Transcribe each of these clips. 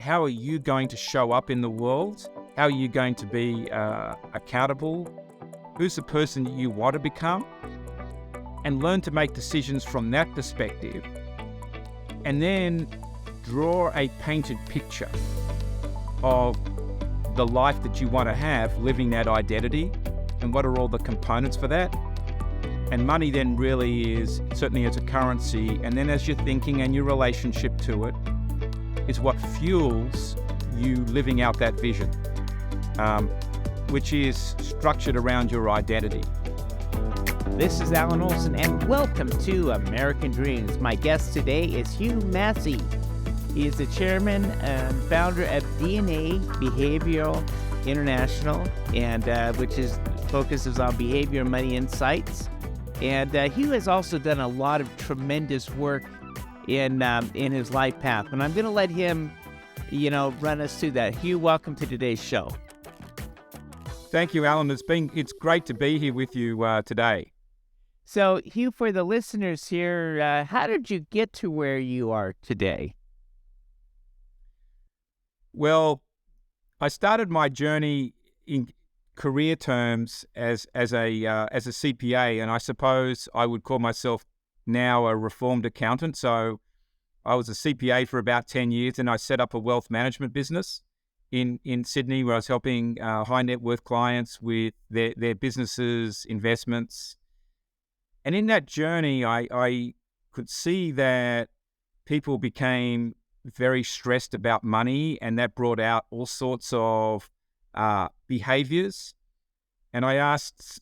how are you going to show up in the world? How are you going to be accountable? Who's the person that you want to become? And learn to make decisions from that perspective. And then draw a painted picture of the life that you want to have, living that identity, and what are all the components for that. And money then really is, certainly as a currency, and then as your thinking and your relationship to it, is what fuels you living out that vision, which is structured around your identity. This is Alan Olson, and welcome to American Dreams. My guest today is Hugh Massie. He is the chairman and founder of DNA Behavioral International, and which focuses on behavior and money insights. And Hugh has also done a lot of tremendous work in his life path. And I'm going to let him, run us through that. Hugh, welcome to today's show. Thank you, Alan. It's great to be here with you today. So, Hugh, for the listeners here, how did you get to where you are today? Well, I started my journey in career terms as a CPA, and I suppose I would call myself now a reformed accountant. So I was a CPA for about 10 years, and I set up a wealth management business in Sydney, where I was helping high net worth clients with their businesses, investments. And in that journey, I could see that people became very stressed about money, and that brought out all sorts of behaviors. And I asked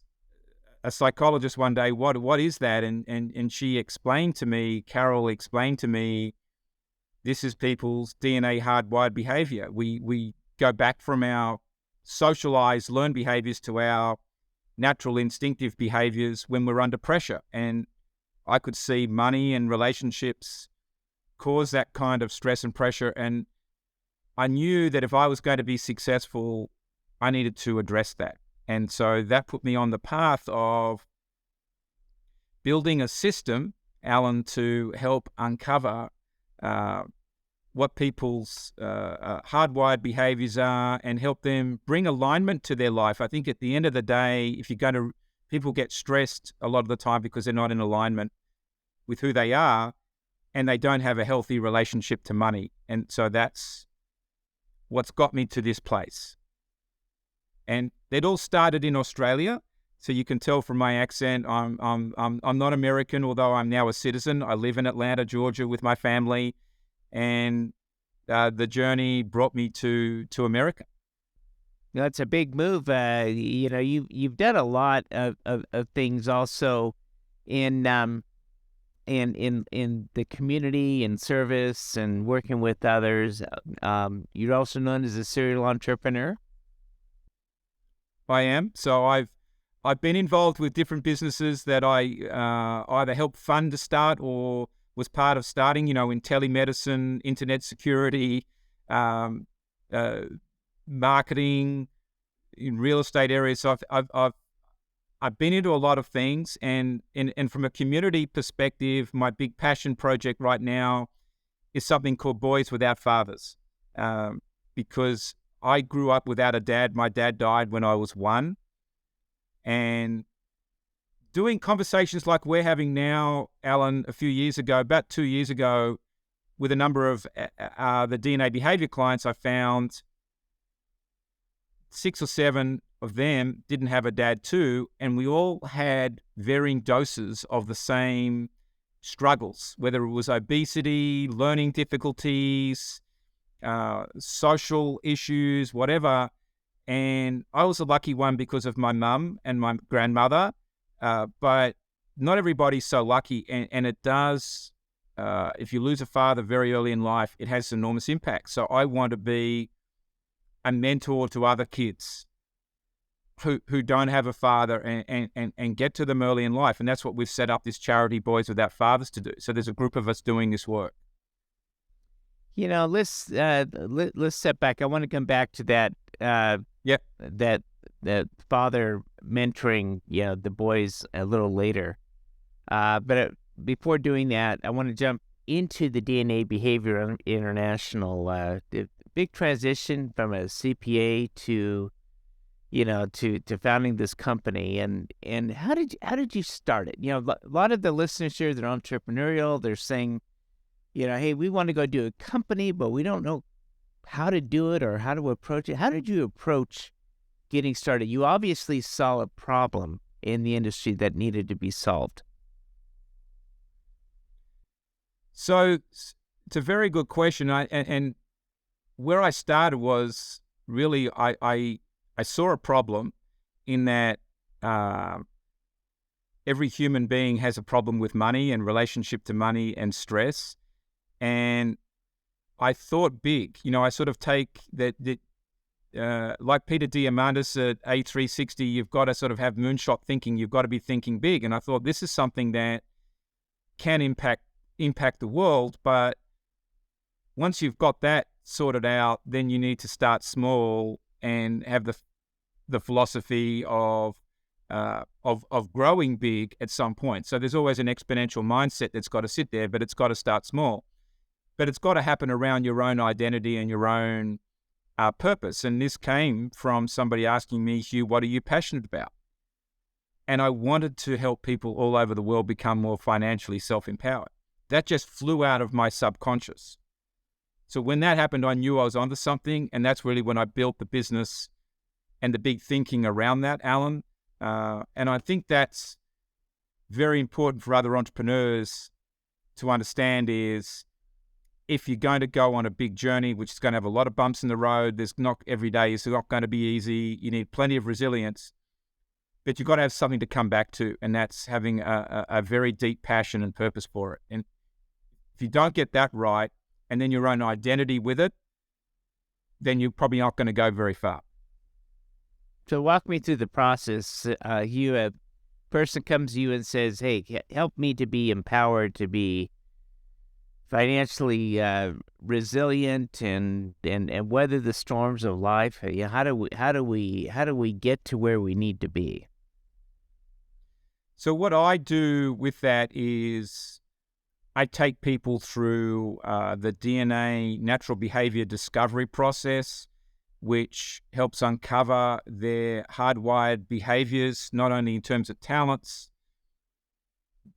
a psychologist one day, what is that? And she explained to me, Carol explained to me, this is people's DNA hardwired behavior. We go back from our socialized learned behaviors to our natural instinctive behaviors when we're under pressure. And I could see money and relationships cause that kind of stress and pressure. And I knew that if I was going to be successful, I needed to address that. And so that put me on the path of building a system, Alan, to help uncover what people's hardwired behaviors are and help them bring alignment to their life. I think at the end of the day, if you're going to, people get stressed a lot of the time because they're not in alignment with who they are, and they don't have a healthy relationship to money. And so that's what's got me to this place. And it all started in Australia. So you can tell from my accent, I'm not American, although I'm now a citizen. I live in Atlanta, Georgia with my family. And the journey brought me to America. That's a big move. You've done a lot of things also in the community and service and working with others. You're also known as a serial entrepreneur. I am. So I've been involved with different businesses that I either helped fund to start or was part of starting, in telemedicine, internet security, marketing, in real estate areas. So I've been into a lot of things, and from a community perspective, my big passion project right now is something called Boys Without Fathers, because I grew up without a dad. My dad died when I was 1, and doing conversations like we're having now, Alan, about 2 years ago, with a number of the DNA behavior clients, I found 6 or 7 of them didn't have a dad too, and we all had varying doses of the same struggles, whether it was obesity, learning difficulties, social issues, whatever. And I was a lucky one because of my mum and my grandmother, but not everybody's so lucky, and it does, if you lose a father very early in life, it has enormous impact. So I want to be a mentor to other kids who don't have a father and get to them early in life. And that's what we've set up this charity, Boys Without Fathers, to do. So there's a group of us doing this work. Let's step back. I want to come back to that. That father mentoring, the boys a little later. But before doing that, I want to jump into the DNA Behavior International. big transition from a CPA to to founding this company. And how did you start it? A lot of the listeners here, they're entrepreneurial. They're saying, hey, we want to go do a company, but we don't know how to do it or how to approach it. How did you approach getting started? You obviously saw a problem in the industry that needed to be solved. So it's a very good question. And where I started was really I saw a problem in that every human being has a problem with money and relationship to money and stress. And I thought big. I sort of take that like Peter Diamandis at A360, you've got to sort of have moonshot thinking. You've got to be thinking big. And I thought this is something that can impact the world. But once you've got that sorted out, then you need to start small and have the philosophy of growing big at some point. So there's always an exponential mindset that's got to sit there, but it's got to start small. But it's got to happen around your own identity and your own purpose. And this came from somebody asking me, Hugh, what are you passionate about? And I wanted to help people all over the world become more financially self-empowered. That just flew out of my subconscious. So when that happened, I knew I was onto something. And that's really when I built the business and the big thinking around that, Alan. And I think that's very important for other entrepreneurs to understand is if you're going to go on a big journey, which is going to have a lot of bumps in the road, there's not every day is not going to be easy. You need plenty of resilience, but you've got to have something to come back to. And that's having a very deep passion and purpose for it. And if you don't get that right, and then your own identity with it, then you're probably not going to go very far. So walk me through the process. A person comes to you and says, hey, help me to be empowered, to be financially resilient and weather the storms of life. How do we get to where we need to be? So what I do with that is I take people through the DNA natural behavior discovery process, which helps uncover their hardwired behaviors, not only in terms of talents,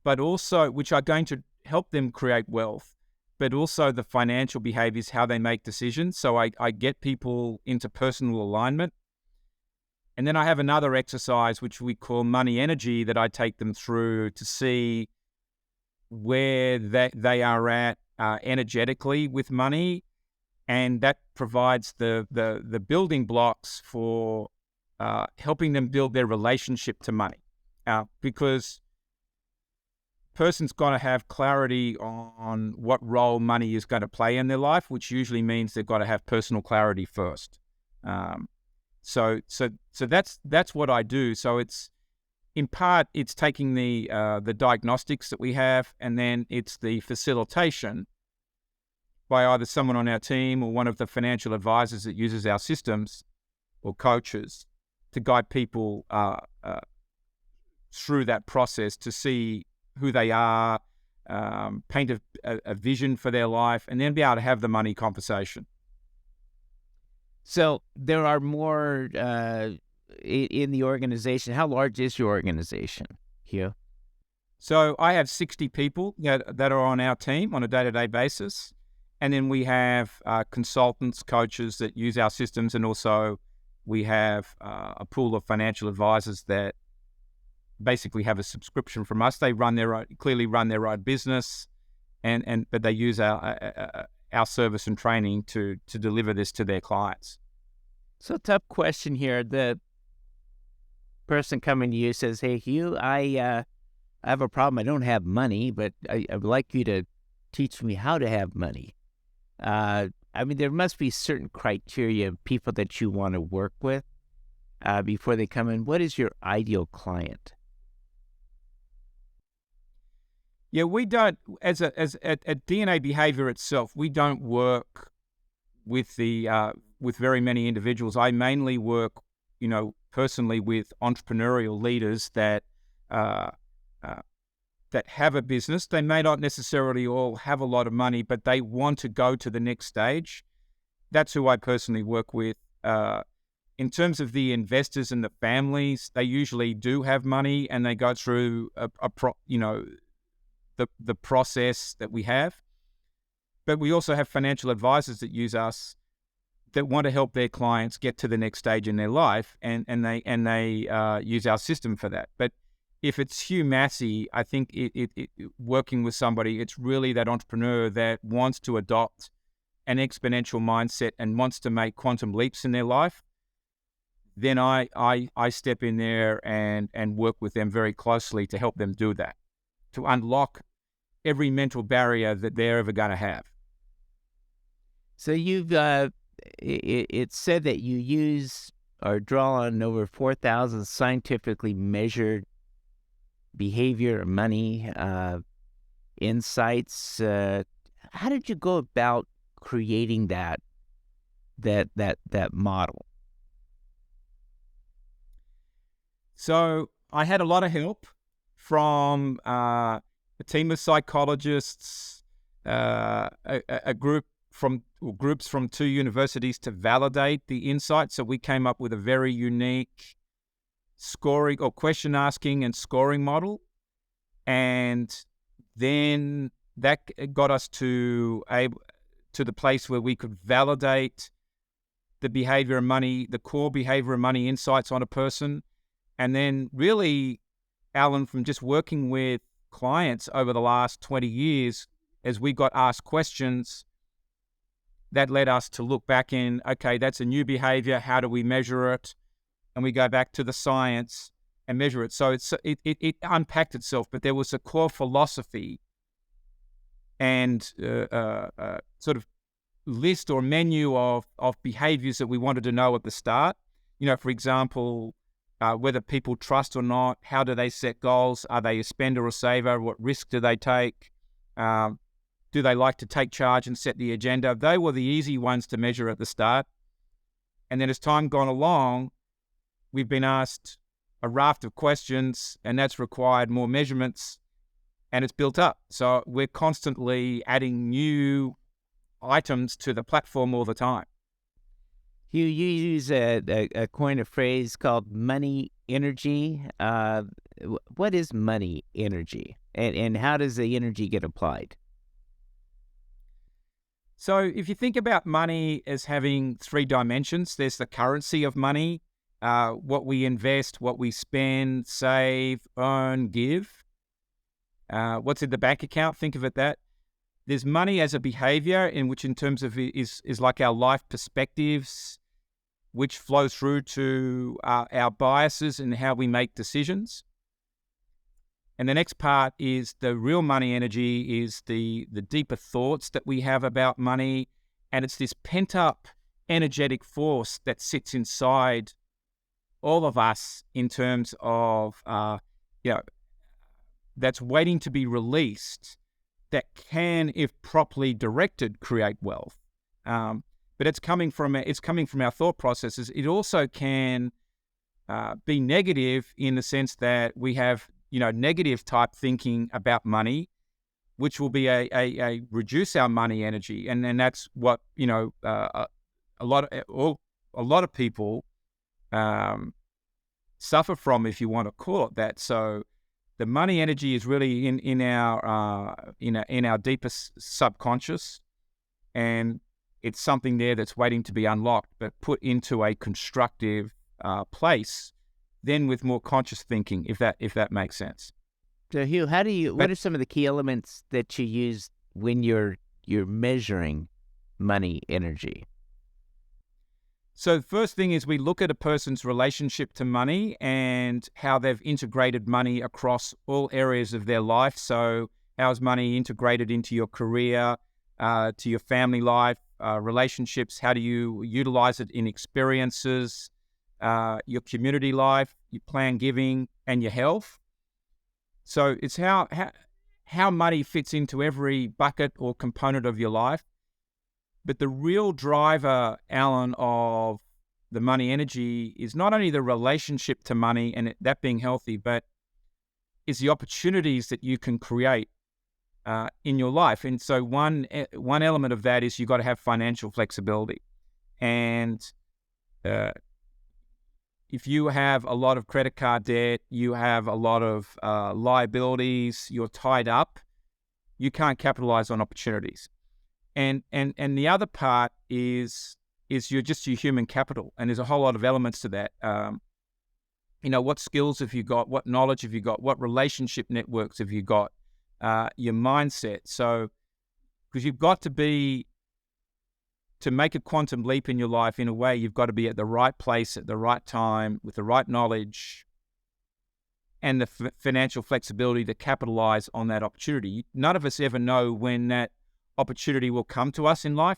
but also which are going to help them create wealth, but also the financial behaviors, how they make decisions. So I get people into personal alignment. And then I have another exercise, which we call money energy, that I take them through to see where they are at energetically with money. And that provides the building blocks for helping them build their relationship to money. Because person's got to have clarity on what role money is going to play in their life, which usually means they've got to have personal clarity first. So that's what I do. So it's in part it's taking the diagnostics that we have, and then it's the facilitation by either someone on our team or one of the financial advisors that uses our systems or coaches to guide people through that process to see who they are, paint a vision for their life, and then be able to have the money conversation. So there are more in the organization. How large is your organization, Hugh? So I have 60 people that are on our team on a day-to-day basis. And then we have consultants, coaches that use our systems. And also we have a pool of financial advisors that basically have a subscription from us. They clearly run their own business, but they use our service and training to deliver this to their clients. So tough question here. The person coming to you says, hey, Hugh, I have a problem. I don't have money, but I would like you to teach me how to have money. There must be certain criteria of people that you want to work with before they come in. What is your ideal client? Yeah, we don't, at DNA Behavior itself, we don't work with with very many individuals. I mainly work, personally with entrepreneurial leaders that have a business. They may not necessarily all have a lot of money, but they want to go to the next stage. that's who I personally work with. In terms of the investors and the families, they usually do have money, and they go through the process that we have. But we also have financial advisors that use us, that want to help their clients get to the next stage in their life, and they use our system for that. But if it's Hugh Massie, I think it working with somebody, it's really that entrepreneur that wants to adopt an exponential mindset and wants to make quantum leaps in their life. Then I step in there and work with them very closely to help them do that, to unlock every mental barrier that they're ever going to have. So it's said that you use or draw on over 4,000 scientifically measured behavior, money, insights. How did you go about creating that model? So I had a lot of help from a team of psychologists, groups from 2 universities to validate the insights. So we came up with a very unique scoring or question asking and scoring model. And then that got us to the place where we could validate the behavior and money, the core behavior and money insights on a person. And then really, Alan, from just working with clients over the last 20 years, as we got asked questions, that led us to look back in, okay, that's a new behavior. How do we measure it? And we go back to the science and measure it. So it unpacked itself, but there was a core philosophy and sort of list or menu of behaviors that we wanted to know at the start. For example, whether people trust or not, how do they set goals? Are they a spender or saver? What risk do they take? Do they like to take charge and set the agenda? They were the easy ones to measure at the start. And then as time gone along, we've been asked a raft of questions, and that's required more measurements, and it's built up. So we're constantly adding new items to the platform all the time. You use a coin of phrase called money energy. What is money energy, and how does the energy get applied? So if you think about money as having 3 dimensions, there's the currency of money, what we invest, what we spend, save, earn, give. What's in the bank account? Think of it that. There's money as a behavior, in terms of is like our life perspectives, which flow through to our biases and how we make decisions. And the next part is the real money energy, is the deeper thoughts that we have about money. And it's this pent-up energetic force that sits inside all of us in terms of, that's waiting to be released, that can, if properly directed, create wealth. But it's coming from our thought processes. It also can be negative in the sense that we have, negative type thinking about money, which will be a reduce our money energy, and then that's what a lot of people suffer from, if you want to call it that. So the money energy is really in our deepest subconscious, and it's something there that's waiting to be unlocked, but put into a constructive place, then with more conscious thinking, if that makes sense. So Hugh, what are some of the key elements that you use when you're measuring money energy? So the first thing is we look at a person's relationship to money and how they've integrated money across all areas of their life. So how is money integrated into your career, to your family life, relationships? How do you utilize it in experiences, your community life, your plan giving, and your health? So it's how money fits into every bucket or component of your life. But the real driver, Alan, of the money energy is not only the relationship to money and that being healthy, but is the opportunities that you can create in your life. And so one element of that is you've got to have financial flexibility. And if you have a lot of credit card debt, you have a lot of liabilities, you're tied up, you can't capitalize on opportunities. And the other part is you're just your human capital, and there's a whole lot of elements to that. What skills have you got? What knowledge have you got? What relationship networks have you got? Your mindset. So, because you've got to make a quantum leap in your life, in a way, you've got to be at the right place at the right time with the right knowledge and the financial flexibility to capitalize on that opportunity. None of us ever know when that opportunity will come to us in life,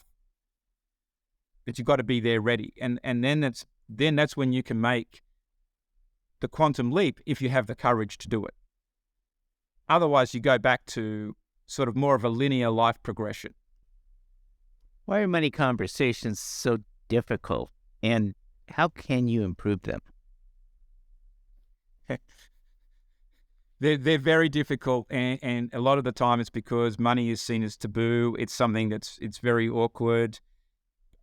but you've got to be there ready. And then that's when you can make the quantum leap, if you have the courage to do it. Otherwise, you go back to sort of more of a linear life progression. Why are money conversations so difficult, and how can you improve them? They're very difficult, and a lot of the time it's because money is seen as taboo. It's something it's very awkward.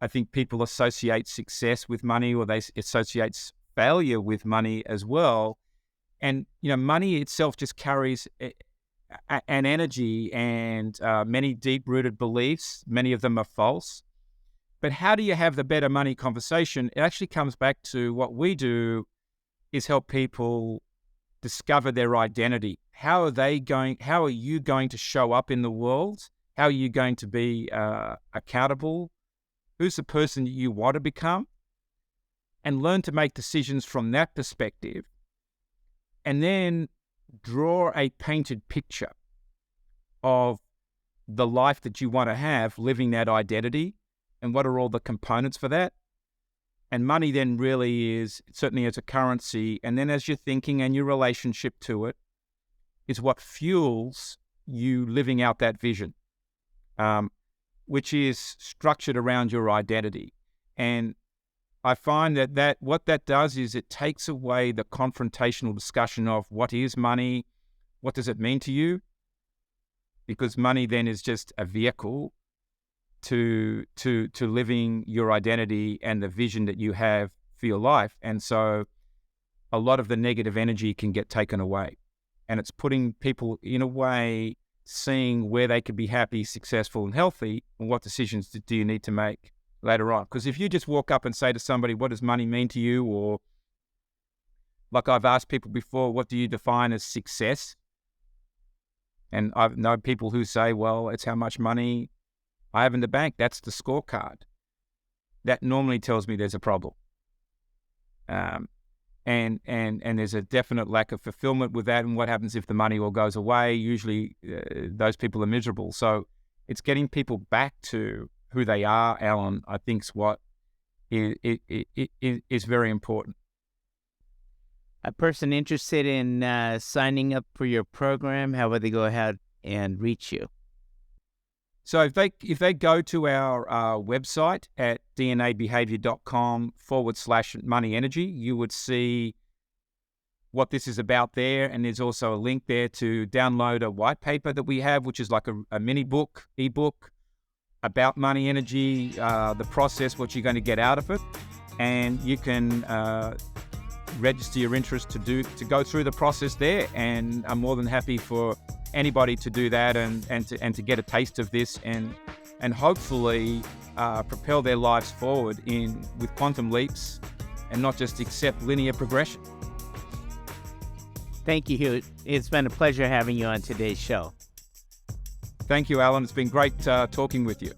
I think people associate success with money, or they associate failure with money as well. And money itself just carries an energy and many deep-rooted beliefs. Many of them are false. But how do you have the better money conversation? It actually comes back to what we do is help people discover their identity. How are you going to show up in the world? How are you going to be accountable? Who's the person you want to become? And learn to make decisions from that perspective. And then draw a painted picture of the life that you want to have, living that identity, and what are all the components for that. And money then really is, certainly as a currency, and then as your thinking and your relationship to it, is what fuels you living out that vision, which is structured around your identity. And I find that what that does is it takes away the confrontational discussion of what is money, what does it mean to you, because money then is just a vehicle to living your identity and the vision that you have for your life. And so a lot of the negative energy can get taken away, and it's putting people in a way seeing where they could be happy, successful and healthy, and what decisions do you need to make later on. Because if you just walk up and say to somebody, what does money mean to you? Or like I've asked people before, what do you define as success? And I've known people who say, well, it's how much money I have in the bank. That's the scorecard. That normally tells me there's a problem. And there's a definite lack of fulfillment with that. And what happens if the money all goes away? Usually those people are miserable. So it's getting people back to who they are, Alan, I think is what is very important. A person interested in signing up for your program, how would they go ahead and reach you? So if they go to our website at dnabehavior.com/money energy, you would see what this is about there. And there's also a link there to download a white paper that we have, which is like a mini book, ebook, about money energy, the process, what you're going to get out of it. And you can register your interest to go through the process there. And I'm more than happy for anybody to do that and to get a taste of this and hopefully propel their lives forward with quantum leaps and not just accept linear progression. Thank you, Hugh. It's been a pleasure having you on today's show. Thank you, Alan. It's been great talking with you.